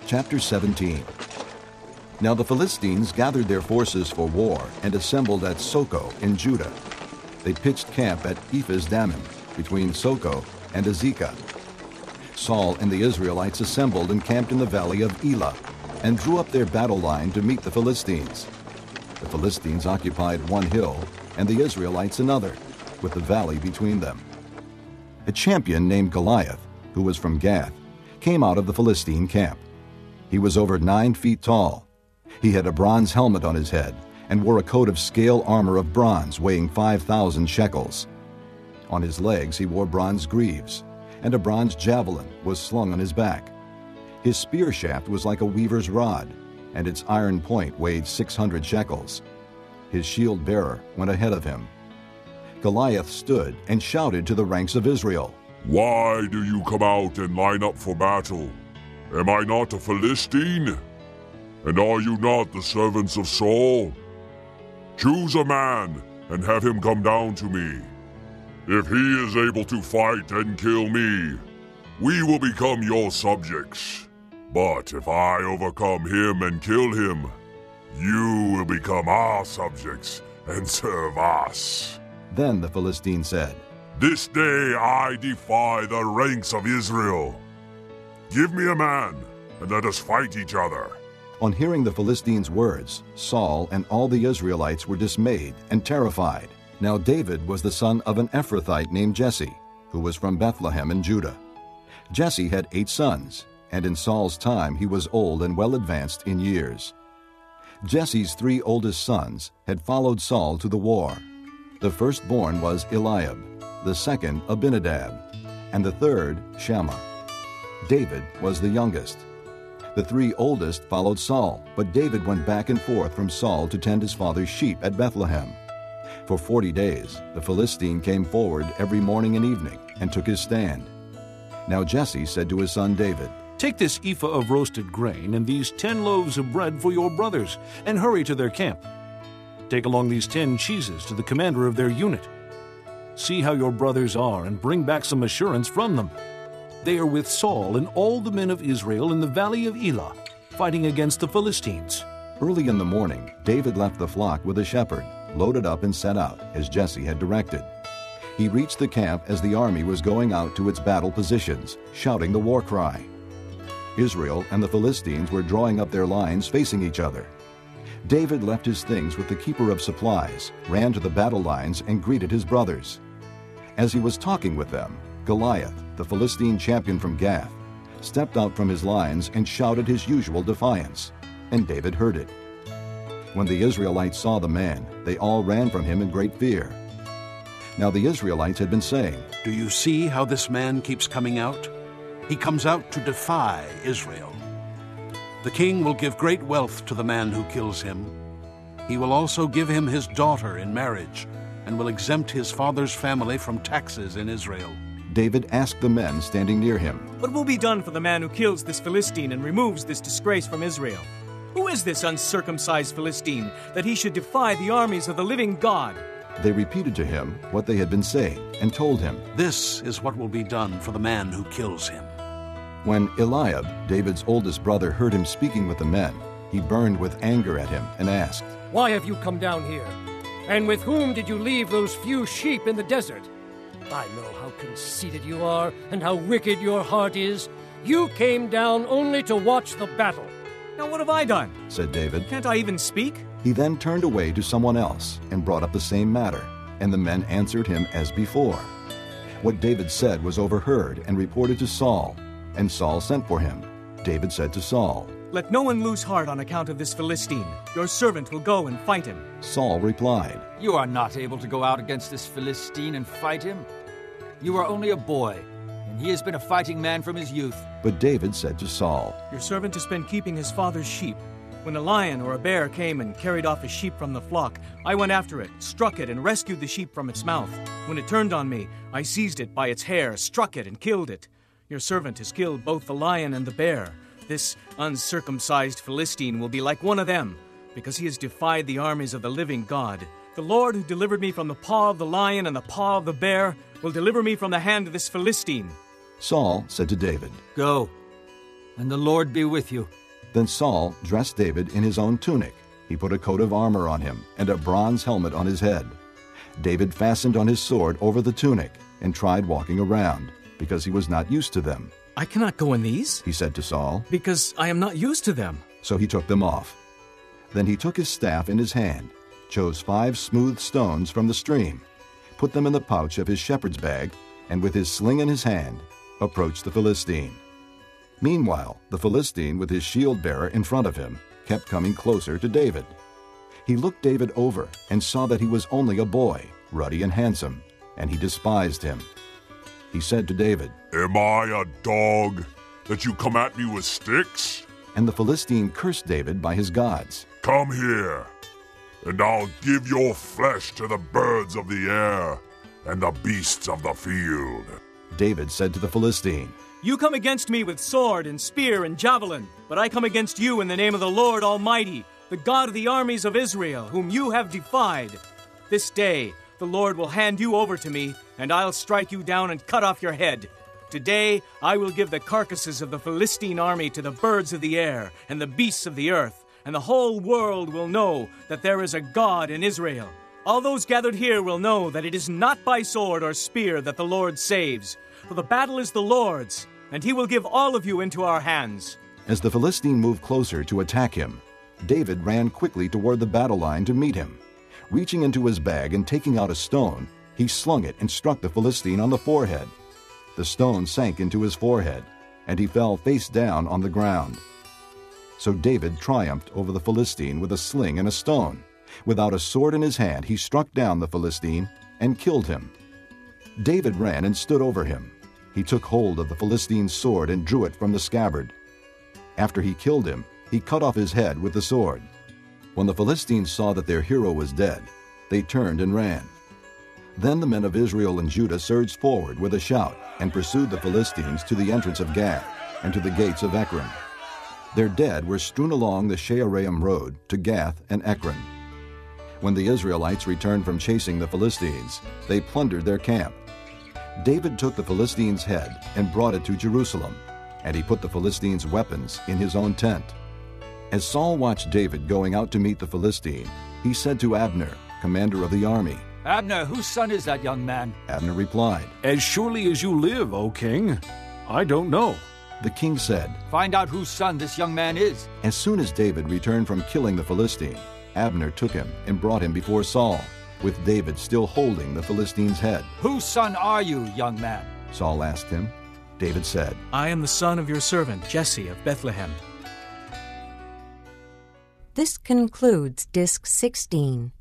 Chapter 17. Now the Philistines gathered their forces for war and assembled at Soko in Judah. They pitched camp at Ephes-dammim, between Soko and Azekah. Saul and the Israelites assembled and camped in the valley of Elah, and drew up their battle line to meet the Philistines. The Philistines occupied one hill, and the Israelites another, with the valley between them. A champion named Goliath, who was from Gath, came out of the Philistine camp. He was over 9 feet tall. He had a bronze helmet on his head, and wore a coat of scale armor of bronze weighing 5,000 shekels. On his legs he wore bronze greaves, and a bronze javelin was slung on his back. His spear shaft was like a weaver's rod, and its iron point weighed 600 shekels. His shield bearer went ahead of him. Goliath stood and shouted to the ranks of Israel, "Why do you come out and line up for battle? Am I not a Philistine? And are you not the servants of Saul? Choose a man and have him come down to me. If he is able to fight and kill me, we will become your subjects. But if I overcome him and kill him, you will become our subjects and serve us." Then the Philistine said, "This day I defy the ranks of Israel. Give me a man, and let us fight each other." On hearing the Philistines' words, Saul and all the Israelites were dismayed and terrified. Now David was the son of an Ephrathite named Jesse, who was from Bethlehem in Judah. Jesse had 8 sons, and in Saul's time he was old and well advanced in years. Jesse's 3 oldest sons had followed Saul to the war. The firstborn was Eliab, the second Abinadab, and the third Shammah. David was the youngest. The 3 oldest followed Saul, but David went back and forth from Saul to tend his father's sheep at Bethlehem. For 40 days the Philistine came forward every morning and evening and took his stand. Now Jesse said to his son David, "Take this ephah of roasted grain and these 10 loaves of bread for your brothers, and hurry to their camp. Take along these 10 cheeses to the commander of their unit. See how your brothers are, and bring back some assurance from them. They are with Saul and all the men of Israel in the valley of Elah, fighting against the Philistines." Early in the morning, David left the flock with a shepherd, loaded up and set out, as Jesse had directed. He reached the camp as the army was going out to its battle positions, shouting the war cry. Israel and the Philistines were drawing up their lines facing each other. David left his things with the keeper of supplies, ran to the battle lines, and greeted his brothers. As he was talking with them, Goliath, the Philistine champion from Gath, stepped out from his lines and shouted his usual defiance, and David heard it. When the Israelites saw the man, they all ran from him in great fear. Now the Israelites had been saying, "Do you see how this man keeps coming out? He comes out to defy Israel. The king will give great wealth to the man who kills him. He will also give him his daughter in marriage, and will exempt his father's family from taxes in Israel." David asked the men standing near him, "What will be done for the man who kills this Philistine and removes this disgrace from Israel? Who is this uncircumcised Philistine, that he should defy the armies of the living God?" They repeated to him what they had been saying and told him, "This is what will be done for the man who kills him." When Eliab, David's oldest brother, heard him speaking with the men, he burned with anger at him and asked, "Why have you come down here? And with whom did you leave those few sheep in the desert? I know how conceited you are and how wicked your heart is. You came down only to watch the battle." "Now what have I done?" said David. "Can't I even speak?" He then turned away to someone else and brought up the same matter, and the men answered him as before. What David said was overheard and reported to Saul, and Saul sent for him. David said to Saul, "Let no one lose heart on account of this Philistine. Your servant will go and fight him." Saul replied, "You are not able to go out against this Philistine and fight him. You are only a boy, and he has been a fighting man from his youth." But David said to Saul, "Your servant has been keeping his father's sheep. When a lion or a bear came and carried off a sheep from the flock, I went after it, struck it, and rescued the sheep from its mouth. When it turned on me, I seized it by its hair, struck it, and killed it. Your servant has killed both the lion and the bear. This uncircumcised Philistine will be like one of them, because he has defied the armies of the living God. The Lord who delivered me from the paw of the lion and the paw of the bear will deliver me from the hand of this Philistine." Saul said to David, "Go, and the Lord be with you. Then Saul dressed David in his own tunic. He put a coat of armor on him and a bronze helmet on his head. David fastened on his sword over the tunic and tried walking around, because he was not used to them. I cannot go in these, He said to Saul. because I am not used to them. So he took them off. Then he took his staff in his hand, chose 5 smooth stones from the stream, put them in the pouch of his shepherd's bag, and with his sling in his hand, approached the Philistine. Meanwhile, the Philistine, with his shield-bearer in front of him, kept coming closer to David. He looked David over and saw that he was only a boy, ruddy and handsome, and he despised him. He said to David, Am I a dog that you come at me with sticks? and the Philistine cursed David by his gods. Come here, and I'll give your flesh to the birds of the air and the beasts of the field. David said to the Philistine, You come against me with sword and spear and javelin, but I come against you in the name of the Lord Almighty, the God of the armies of Israel, whom you have defied. This day the Lord will hand you over to me, and I'll strike you down and cut off your head. Today I will give the carcasses of the Philistine army to the birds of the air and the beasts of the earth, and the whole world will know that there is a God in Israel. All those gathered here will know that it is not by sword or spear that the Lord saves, for the battle is the Lord's, and he will give all of you into our hands. As the Philistine moved closer to attack him, David ran quickly toward the battle line to meet him. Reaching into his bag and taking out a stone, he slung it and struck the Philistine on the forehead. The stone sank into his forehead, and he fell face down on the ground. So David triumphed over the Philistine with a sling and a stone. Without a sword in his hand, he struck down the Philistine and killed him. David ran and stood over him. He took hold of the Philistine's sword and drew it from the scabbard. After he killed him, he cut off his head with the sword. When the Philistines saw that their hero was dead, they turned and ran. Then the men of Israel and Judah surged forward with a shout and pursued the Philistines to the entrance of Gath and to the gates of Ekron. Their dead were strewn along the Shaaraim road to Gath and Ekron. When the Israelites returned from chasing the Philistines, they plundered their camp. David took the Philistines' head and brought it to Jerusalem, and he put the Philistines' weapons in his own tent. As Saul watched David going out to meet the Philistine, he said to Abner, commander of the army, Abner, whose son is that young man? Abner replied, As surely as you live, O king, I don't know. The king said, Find out whose son this young man is. As soon as David returned from killing the Philistine, Abner took him and brought him before Saul, with David still holding the Philistine's head. Whose son are you, young man? Saul asked him. David said, I am the son of your servant Jesse of Bethlehem. This concludes Disc 16.